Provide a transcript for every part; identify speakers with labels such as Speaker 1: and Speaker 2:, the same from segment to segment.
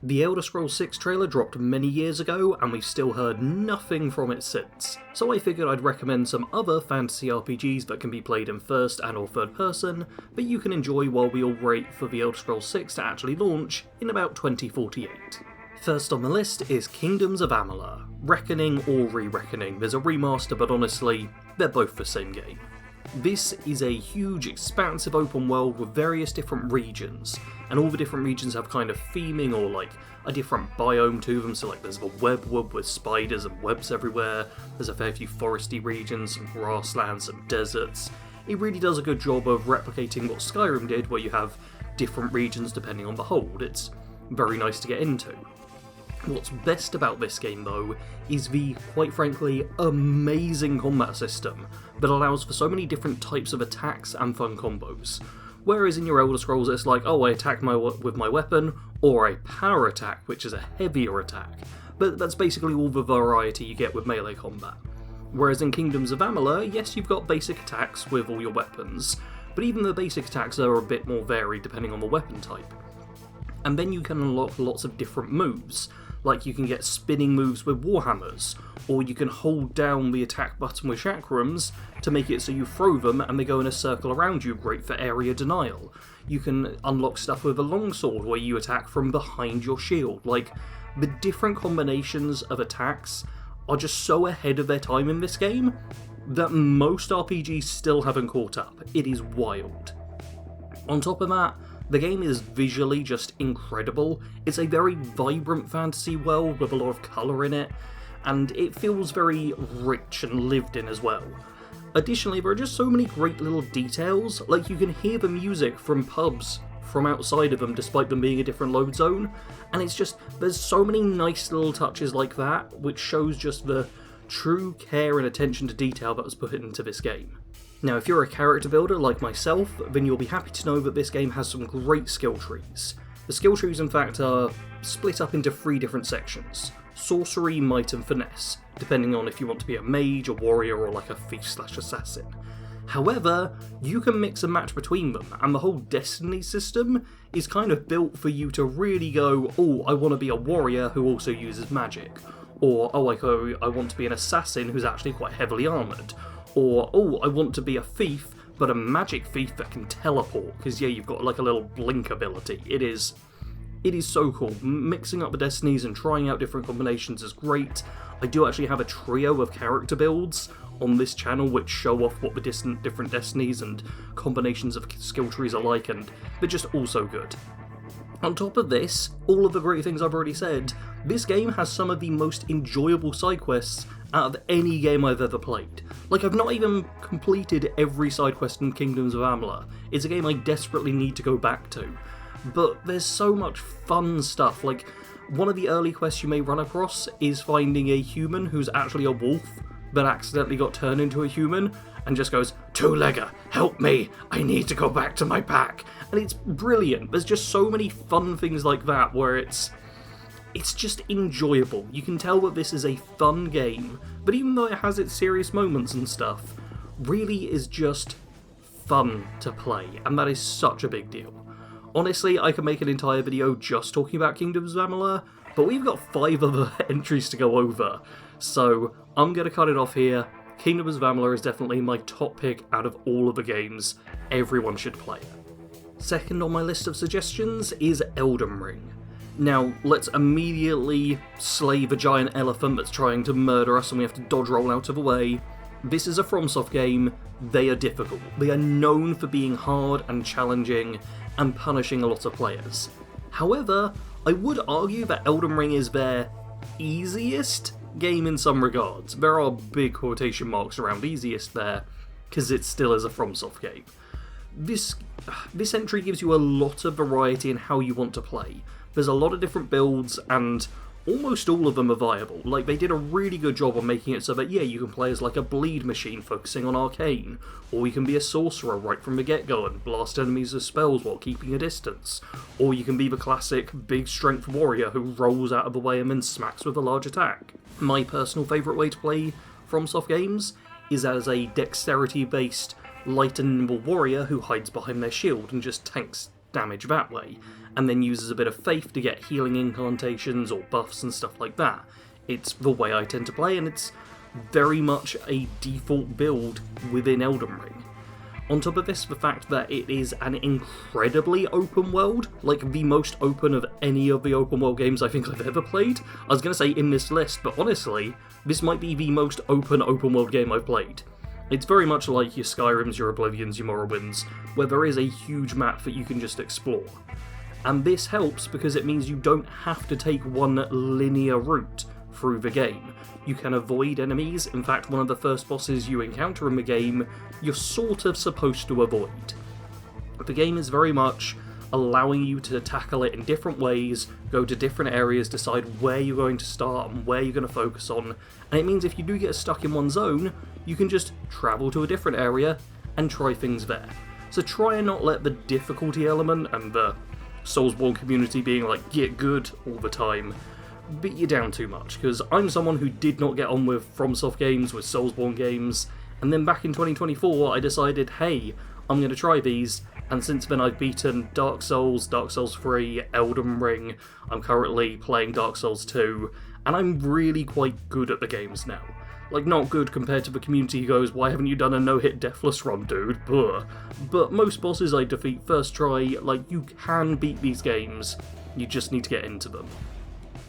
Speaker 1: The Elder Scrolls 6 trailer dropped many years ago, and we've still heard nothing from it since, so I figured I'd recommend some other fantasy RPGs that can be played in first and or third person, but you can enjoy while we all wait for the Elder Scrolls 6 to actually launch in about 2048. First on the list is Kingdoms of Amalur. Reckoning or Re-Reckoning, there's a remaster, but honestly, they're both the same game. This is a huge, expansive open world with various different regions, and all the different regions have kind of theming or like a different biome to them, so like there's the webwood with spiders and webs everywhere, there's a fair few foresty regions, some grasslands, some deserts. It really does a good job of replicating what Skyrim did, where you have different regions depending on the hold. It's very nice to get into. What's best about this game though is the, quite frankly, amazing combat system that allows for so many different types of attacks and fun combos. Whereas in your Elder Scrolls it's like, oh, I attack with my weapon, or a power attack, which is a heavier attack, but that's basically all the variety you get with melee combat. Whereas in Kingdoms of Amalur, yes, you've got basic attacks with all your weapons, but even the basic attacks are a bit more varied depending on the weapon type. And then you can unlock lots of different moves, like you can get spinning moves with warhammers, or you can hold down the attack button with chakrams to make it so you throw them and they go in a circle around you, great for area denial. You can unlock stuff with a longsword where you attack from behind your shield. Like, the different combinations of attacks are just so ahead of their time in this game that most RPGs still haven't caught up. It is wild. On top of that, the game is visually just incredible. It's a very vibrant fantasy world with a lot of colour in it, and it feels very rich and lived in as well. Additionally, there are just so many great little details, like you can hear the music from pubs from outside of them despite them being a different load zone, and it's just, there's so many nice little touches like that, which shows just the true care and attention to detail that was put into this game. Now, if you're a character builder like myself, then you'll be happy to know that this game has some great skill trees. The skill trees, in fact, are split up into 3 different sections: sorcery, might, and finesse, depending on if you want to be a mage, a warrior, or like a thief/assassin. However, you can mix and match between them, and the whole destiny system is kind of built for you to really go, oh, I want to be a warrior who also uses magic, or oh, I want to be an assassin who's actually quite heavily armoured, or, oh, I want to be a thief, but a magic thief that can teleport, because yeah, you've got like a little blink ability. It is so cool. Mixing up the destinies and trying out different combinations is great. I do actually have a trio of character builds on this channel which show off what the different destinies and combinations of skill trees are like, and they're just also good. On top of this, all of the great things I've already said, this game has some of the most enjoyable side quests out of any game I've ever played. Like, I've not even completed every side quest in Kingdoms of Amalur. It's a game I desperately need to go back to. But there's so much fun stuff. Like, one of the early quests you may run across is finding a human who's actually a wolf that accidentally got turned into a human and just goes, "Two-legger, help me, I need to go back to my pack." And it's brilliant. There's just so many fun things like that where it's just enjoyable. You can tell that this is a fun game, but even though it has its serious moments and stuff, really is just fun to play, and that is such a big deal. Honestly, I could make an entire video just talking about Kingdoms of Amalur, but we've got 5 other entries to go over, so I'm going to cut it off here. Kingdoms of Amalur is definitely my top pick out of all of the games. Everyone should play it. Second on my list of suggestions is Elden Ring. Now, let's immediately slay the giant elephant that's trying to murder us and we have to dodge roll out of the way. This is a FromSoft game. They are difficult. They are known for being hard and challenging and punishing a lot of players. However, I would argue that Elden Ring is their easiest game in some regards. There are big quotation marks around easiest there, because it still is a FromSoft game. This entry gives you a lot of variety in how you want to play. There's a lot of different builds, and almost all of them are viable. Like, they did a really good job on making it so that, yeah, you can play as like a bleed machine focusing on arcane, or you can be a sorcerer right from the get-go and blast enemies with spells while keeping a distance, or you can be the classic big strength warrior who rolls out of the way and then smacks with a large attack. My personal favourite way to play FromSoft games is as a dexterity-based light and nimble warrior who hides behind their shield and just tanks damage that way, and then uses a bit of faith to get healing incantations or buffs and stuff like that. It's the way I tend to play, and it's very much a default build within Elden Ring. On top of this, the fact that it is an incredibly open world, like the most open of any of the open world games I think I've ever played. I was going to say in this list, but honestly, this might be the most open world game I've played. It's very much like your Skyrims, your Oblivions, your Morrowinds, where there is a huge map that you can just explore. And this helps because it means you don't have to take one linear route through the game. You can avoid enemies. In fact, one of the first bosses you encounter in the game, you're sort of supposed to avoid. The game is very much allowing you to tackle it in different ways, go to different areas, decide where you're going to start and where you're going to focus on, and it means if you do get stuck in one zone, you can just travel to a different area and try things there. So try and not let the difficulty element and the Soulsborne community being like, get good all the time, beat you down too much, because I'm someone who did not get on with FromSoft games, with Soulsborne games, and then back in 2024 I decided, hey, I'm going to try these, and since then I've beaten Dark Souls, Dark Souls 3, Elden Ring, I'm currently playing Dark Souls 2, and I'm really quite good at the games now. Like, not good compared to the community who goes, why haven't you done a no-hit Deathless run, dude? Buh. But most bosses I defeat first try, like, you can beat these games, you just need to get into them.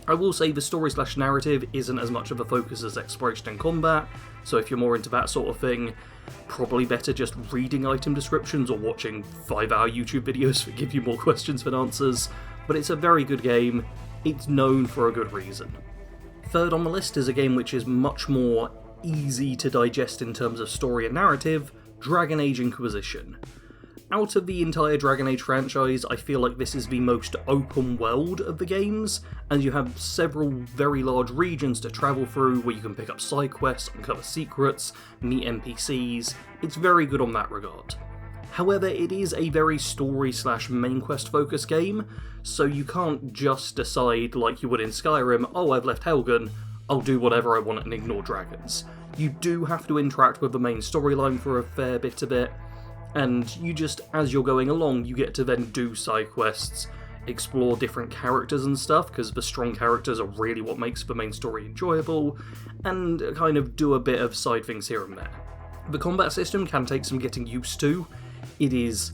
Speaker 1: I will say the story/narrative isn't as much of a focus as exploration and combat, so if you're more into that sort of thing, probably better just reading item descriptions or watching 5-hour YouTube videos that give you more questions than answers, but it's a very good game, it's known for a good reason. Third on the list is a game which is much more easy to digest in terms of story and narrative, Dragon Age Inquisition. Out of the entire Dragon Age franchise, I feel like this is the most open world of the games, and you have several very large regions to travel through where you can pick up side quests, uncover secrets, meet NPCs. It's very good on that regard. However, it is a very story/main quest focused game, so you can't just decide like you would in Skyrim, oh, I've left Helgen, I'll do whatever I want and ignore dragons. You do have to interact with the main storyline for a fair bit of it, and you just, as you're going along, you get to then do side quests, explore different characters and stuff, because the strong characters are really what makes the main story enjoyable, and kind of do a bit of side things here and there. The combat system can take some getting used to. It is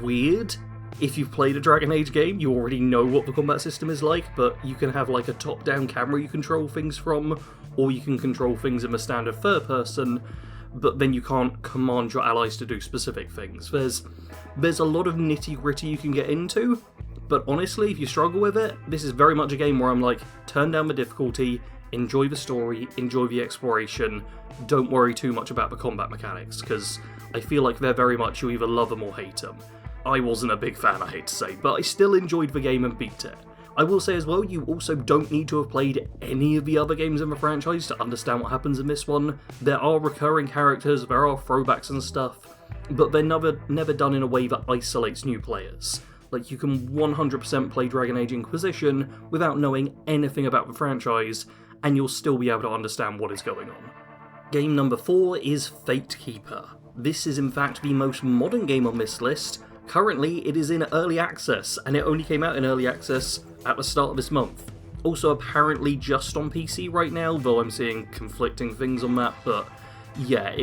Speaker 1: weird. If you've played a Dragon Age game, you already know what the combat system is like, but you can have like a top-down camera you control things from, or you can control things in the standard third person, but then you can't command your allies to do specific things. There's a lot of nitty-gritty you can get into, but honestly, if you struggle with it, this is very much a game where I'm like, turn down the difficulty, enjoy the story, enjoy the exploration, don't worry too much about the combat mechanics, because I feel like they're very much you either love them or hate them. I wasn't a big fan, I hate to say, but I still enjoyed the game and beat it. I will say as well, you also don't need to have played any of the other games in the franchise to understand what happens in this one. There are recurring characters, there are throwbacks and stuff, but they're never done in a way that isolates new players. Like, you can 100% play Dragon Age Inquisition without knowing anything about the franchise, and you'll still be able to understand what is going on. Game number 4 is Fate Keeper. This is in fact the most modern game on this list. Currently, it is in early access, and it only came out in early access at the start of this month. Also apparently just on PC right now, though I'm seeing conflicting things on that, but yeah,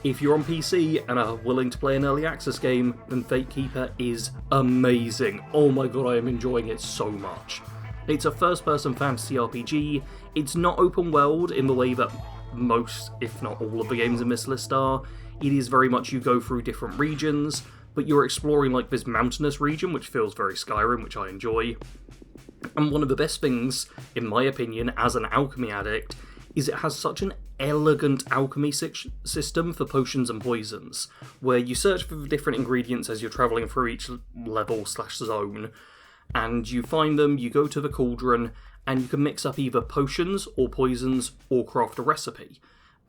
Speaker 1: if you're on PC and are willing to play an early access game, then Fate Keeper is amazing. Oh my god, I am enjoying it so much. It's a first-person fantasy RPG. It's not open world in the way that most, if not all of the games in this list are. It is very much you go through different regions, but you're exploring like this mountainous region, which feels very Skyrim, which I enjoy. And one of the best things, in my opinion, as an alchemy addict, is it has such an elegant alchemy system for potions and poisons, where you search for the different ingredients as you're travelling through each level/zone, and you find them, you go to the cauldron, and you can mix up either potions or poisons or craft a recipe.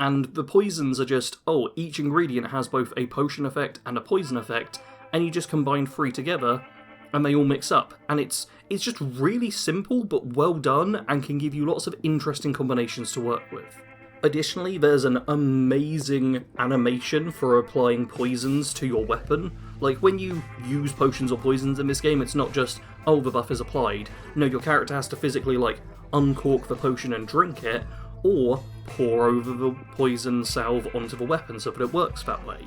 Speaker 1: And the poisons are just, oh, each ingredient has both a potion effect and a poison effect, and you just combine 3 together, and they all mix up. And it's just really simple but well done, and can give you lots of interesting combinations to work with. Additionally, there's an amazing animation for applying poisons to your weapon. Like, when you use potions or poisons in this game, it's not just, oh, the buff is applied. No, your character has to physically, like, uncork the potion and drink it, or pour over the poison salve onto the weapon so that it works that way.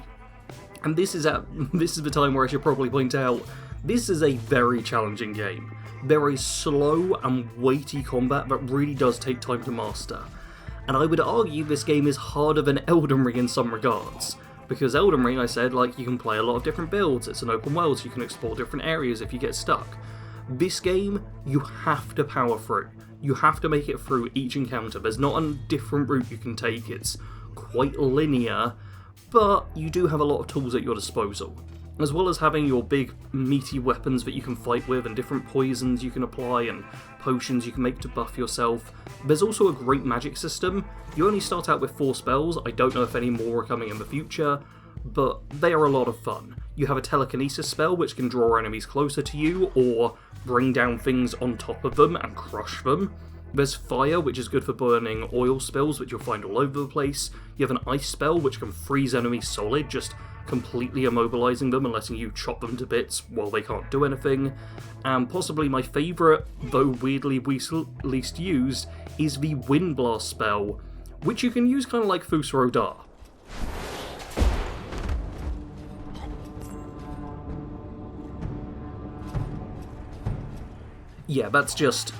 Speaker 1: And this is the time where I should probably point out, this is a very challenging game. There is slow and weighty combat that really does take time to master. And I would argue this game is harder than Elden Ring in some regards. Because Elden Ring, I said, like, you can play a lot of different builds, it's an open world so you can explore different areas if you get stuck. This game, you have to power through. You have to make it through each encounter. There's not a different route you can take, it's quite linear, but you do have a lot of tools at your disposal. As well as having your big meaty weapons that you can fight with and different poisons you can apply and potions you can make to buff yourself. There's also a great magic system. You only start out with 4 spells, I don't know if any more are coming in the future, but they are a lot of fun. You have a telekinesis spell which can draw enemies closer to you or bring down things on top of them and crush them. There's fire, which is good for burning oil spills, which you'll find all over the place. You have an ice spell, which can freeze enemies solid, just completely immobilizing them and letting you chop them to bits while they can't do anything. And possibly my favourite, though weirdly least used, is the Wind Blast spell, which you can use kind of like Fusro Da. Yeah, that's just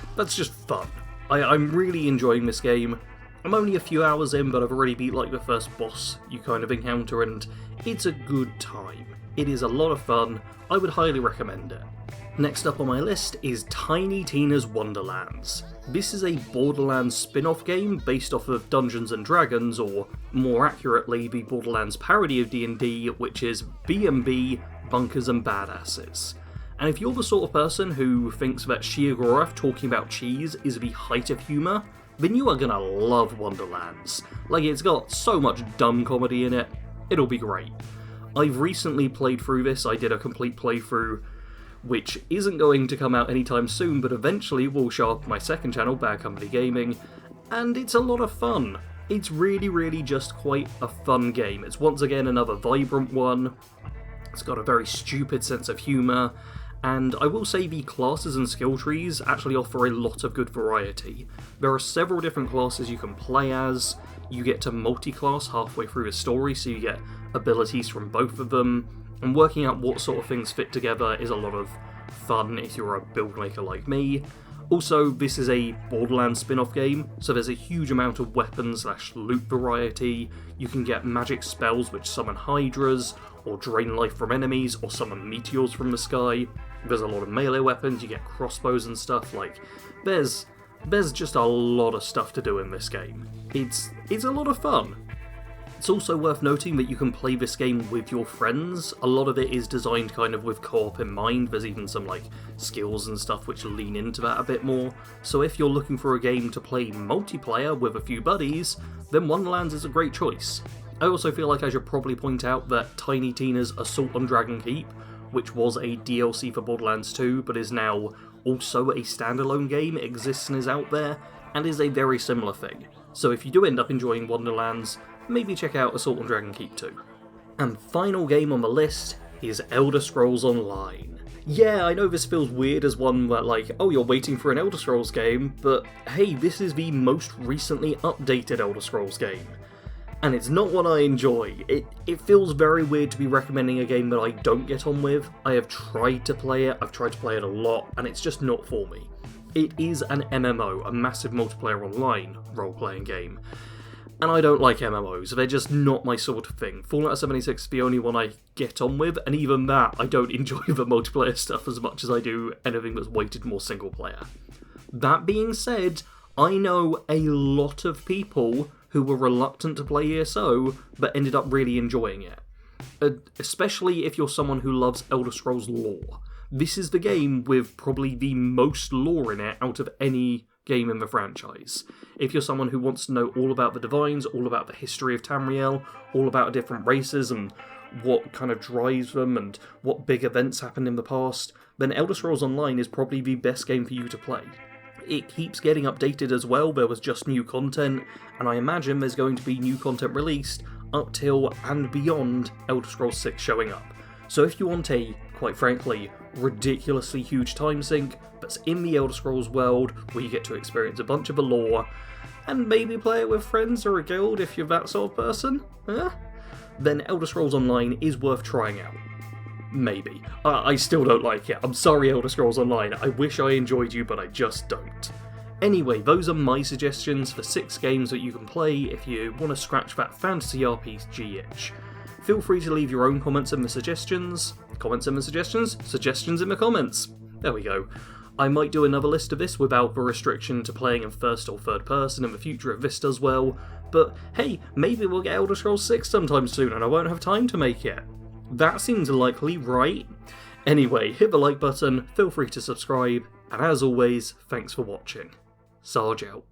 Speaker 1: fun. I'm really enjoying this game. I'm only a few hours in, but I've already beat like the first boss you kind of encounter, and it's a good time. It is a lot of fun, I would highly recommend it. Next up on my list is Tiny Tina's Wonderlands. This is a Borderlands spin-off game based off of Dungeons & Dragons, or more accurately, the Borderlands parody of D&D, which is B&B Bunkers and Badasses. And if you're the sort of person who thinks that Shia Gorath talking about cheese is the height of humour, then you are gonna love Wonderlands. Like, it's got so much dumb comedy in it, it'll be great. I've recently played through this, I did a complete playthrough, which isn't going to come out anytime soon, but eventually will show up on my second channel, Bad Company Gaming, and it's a lot of fun. It's really just quite a fun game. It's once again another vibrant one, it's got a very stupid sense of humour, and I will say the classes and skill trees actually offer a lot of good variety. There are several different classes you can play as, you get to multi-class halfway through the story, so you get abilities from both of them, and working out what sort of things fit together is a lot of fun if you're a build maker like me. Also, this is a Borderlands spin-off game, so there's a huge amount of weapons/loot variety. You can get magic spells which summon hydras, or drain life from enemies, or summon meteors from the sky. There's a lot of melee weapons, you get crossbows and stuff, like, there's just a lot of stuff to do in this game. It's a lot of fun. It's also worth noting that you can play this game with your friends. A lot of it is designed kind of with co-op in mind. There's even some like skills and stuff which lean into that a bit more. So if you're looking for a game to play multiplayer with a few buddies, then Wonderlands is a great choice. I also feel like I should probably point out that Tiny Tina's Assault on Dragon Keep, which was a DLC for Borderlands 2 but is now also a standalone game, exists and is out there, and is a very similar thing. So if you do end up enjoying Wonderlands, maybe check out Assault on Dragon Keep 2. And final game on the list is Elder Scrolls Online. Yeah, I know this feels weird as one that like, oh, you're waiting for an Elder Scrolls game, but hey, this is the most recently updated Elder Scrolls game. And it's not one I enjoy. It feels very weird to be recommending a game that I don't get on with. I have tried to play it, I've tried to play it a lot, and it's just not for me. It is an MMO, a massive multiplayer online role-playing game. And I don't like MMOs, they're just not my sort of thing. Fallout 76 is the only one I get on with, and even that, I don't enjoy the multiplayer stuff as much as I do anything that's weighted more single player. That being said, I know a lot of people who were reluctant to play ESO, but ended up really enjoying it. Especially if you're someone who loves Elder Scrolls lore. This is the game with probably the most lore in it out of any game in the franchise. If you're someone who wants to know all about the Divines, all about the history of Tamriel, all about different races and what kind of drives them and what big events happened in the past, then Elder Scrolls Online is probably the best game for you to play. It keeps getting updated as well. There was just new content, and I imagine there's going to be new content released up till and beyond Elder Scrolls 6 showing up. So if you want a, quite frankly, ridiculously huge time sink that's in the Elder Scrolls world, where you get to experience a bunch of the lore, and maybe play it with friends or a guild if you're that sort of person, then Elder Scrolls Online is worth trying out. Maybe. I still don't like it. I'm sorry, Elder Scrolls Online. I wish I enjoyed you, but I just don't. Anyway, those are my suggestions for 6 games that you can play if you want to scratch that fantasy RPG itch. Feel free to leave your own comments in the suggestions. Suggestions in the comments. There we go. I might do another list of this without the restriction to playing in first or third person in the future if this does well, but hey, maybe we'll get Elder Scrolls 6 sometime soon and I won't have time to make it. That seems likely, right? Anyway, hit the like button, feel free to subscribe, and as always, thanks for watching. Sarge out.